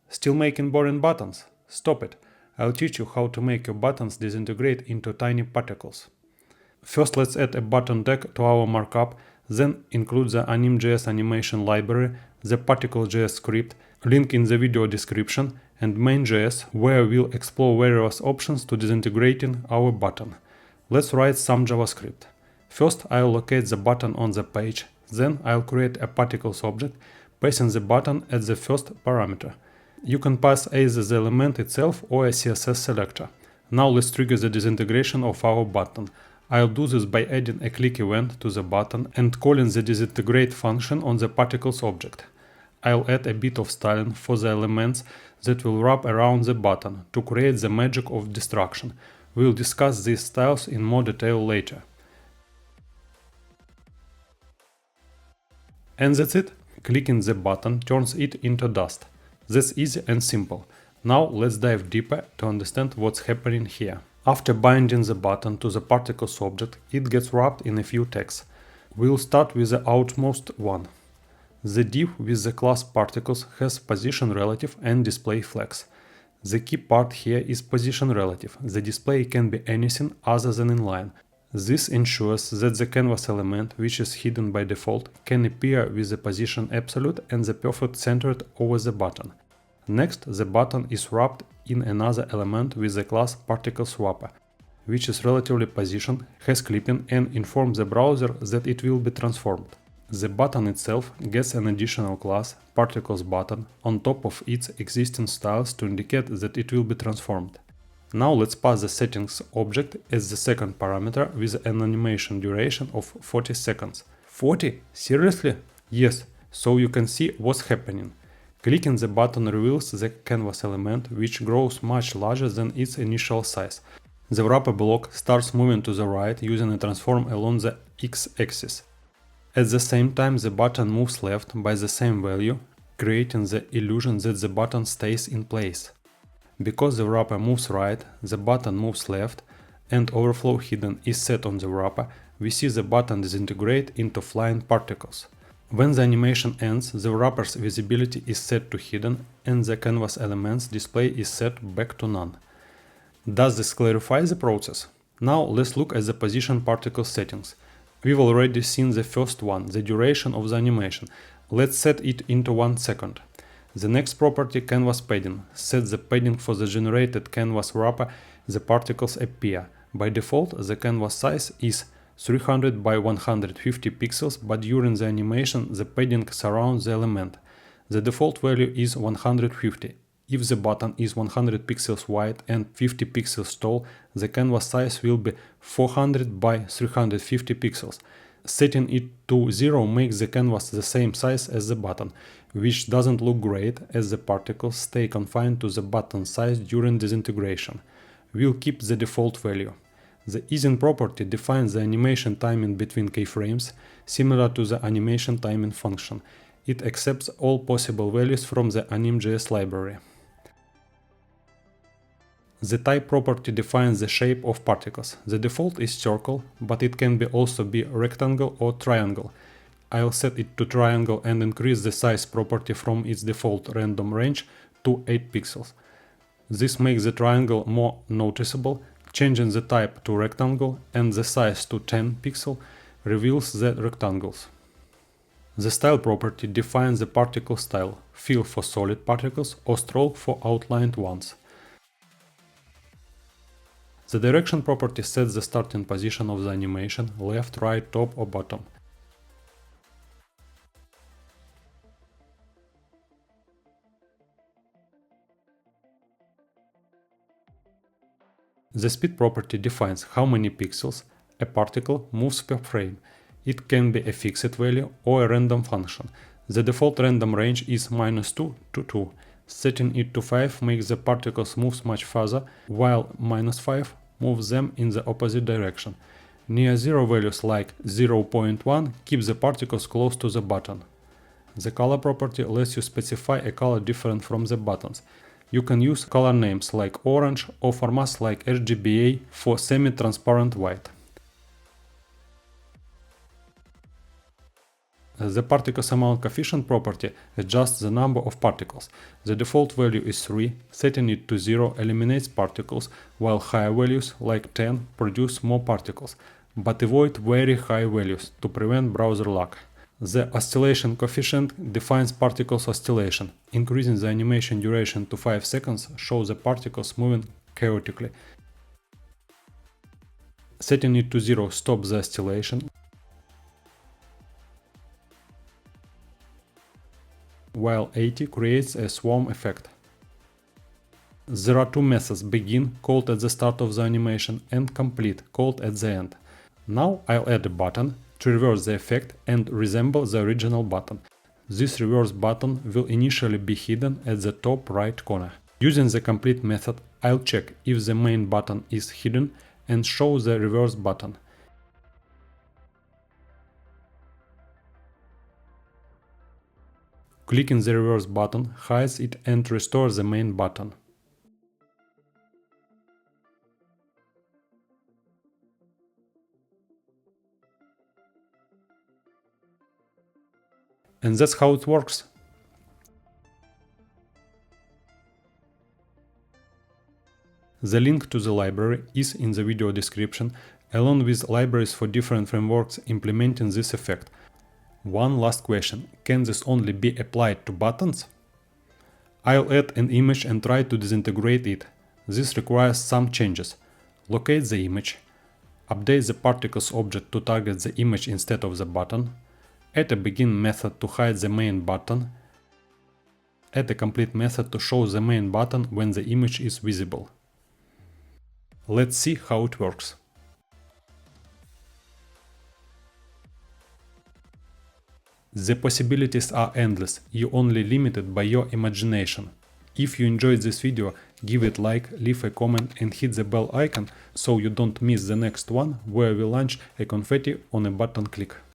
Still making boring buttons? Stop it. I'll teach you how to make your buttons disintegrate into tiny particles. First, let's add a button tag to our markup, then include the anim.js animation library, the particle.js script, link in the video description, and main.js, where we'll explore various options to disintegrating our button. Let's write some JavaScript. First, I'll locate the button on the page, then I'll create a particles object, passing the button as the first parameter. You can pass either the element itself or a CSS selector. Now let's trigger the disintegration of our button. I'll do this by adding a click event to the button and calling the disintegrate function on the particles object. I'll add a bit of styling for the elements that will wrap around the button to create the magic of destruction. We'll discuss these styles in more detail later. And that's it. Clicking the button turns it into dust. That's easy and simple. Now let's dive deeper to understand what's happening here. After binding the button to the particles object, it gets wrapped in a few tags. We'll start with the outmost one. The div with the class particles has position relative and display flags. The key part here is position relative. The display can be anything other than inline. This ensures that the canvas element, which is hidden by default, can appear with the position absolute and the perfect centered over the button. Next, the button is wrapped in another element with the class particleswrapper, which is relatively positioned, has clipping, and informs the browser that it will be transformed. The button itself gets an additional class, particlesButton, on top of its existing styles to indicate that it will be transformed. Now let's pass the settings object as the second parameter with an animation duration of 40 seconds. 40? Seriously? Yes, so you can see what's happening. Clicking the button reveals the canvas element, which grows much larger than its initial size. The wrapper block starts moving to the right using a transform along the x-axis. At the same time, the button moves left by the same value, creating the illusion that the button stays in place. Because the wrapper moves right, the button moves left, and overflow hidden is set on the wrapper, we see the button disintegrate into flying particles. When the animation ends, the wrapper's visibility is set to hidden and the canvas element's display is set back to none. Does this clarify the process? Now let's look at the position particle settings. We've already seen the first one, the duration of the animation. Let's set it into 1 second. The next property, canvas padding, sets the padding for the generated canvas wrapper the particles appear. By default, the canvas size is 300 by 150 pixels, but during the animation the padding surrounds the element. The default value is 150. If the button is 100 pixels wide and 50 pixels tall, the canvas size will be 400 by 350 pixels. Setting it to 0 makes the canvas the same size as the button, which doesn't look great as the particles stay confined to the button size during disintegration. We'll keep the default value. The easing property defines the animation timing between keyframes, similar to the animation timing function. It accepts all possible values from the anim.js library. The type property defines the shape of particles. The default is circle, but it can also be rectangle or triangle. I'll set it to triangle and increase the size property from its default random range to 8 pixels. This makes the triangle more noticeable. Changing the type to rectangle and the size to 10 pixels reveals the rectangles. The style property defines the particle style, fill for solid particles or stroke for outlined ones. The direction property sets the starting position of the animation, left, right, top or bottom. The speed property defines how many pixels a particle moves per frame. It can be a fixed value or a random function. The default random range is -2 to 2. Setting it to 5 makes the particles move much further, while -5 moves them in the opposite direction. Near zero values like 0.1 keep the particles close to the button. The color property lets you specify a color different from the buttons. You can use color names like orange or formats like RGBA for semi-transparent white. The particles amount coefficient property adjusts the number of particles. The default value is 3, setting it to 0 eliminates particles, while higher values, like 10, produce more particles, but avoid very high values to prevent browser lag. The oscillation coefficient defines particles oscillation. Increasing the animation duration to 5 seconds shows the particles moving chaotically. Setting it to 0 stops the oscillation, while 80 creates a swarm effect. There are two methods: begin, called at the start of the animation, and complete, called at the end. Now I'll add a button to reverse the effect and resemble the original button. This reverse button will initially be hidden at the top right corner. Using the complete method, I'll check if the main button is hidden and show the reverse button. Clicking the reverse button hides it and restores the main button. And that's how it works. The link to the library is in the video description, along with libraries for different frameworks implementing this effect. One last question: can this only be applied to buttons? I'll add an image and try to disintegrate it. This requires some changes. Locate the image. Update the particles object to target the image instead of the button. Add a begin method to hide the main button. Add a complete method to show the main button when the image is visible. Let's see how it works. The possibilities are endless, you're only limited by your imagination. If you enjoyed this video, give it a like, leave a comment and hit the bell icon so you don't miss the next one where we launch a confetti on a button click.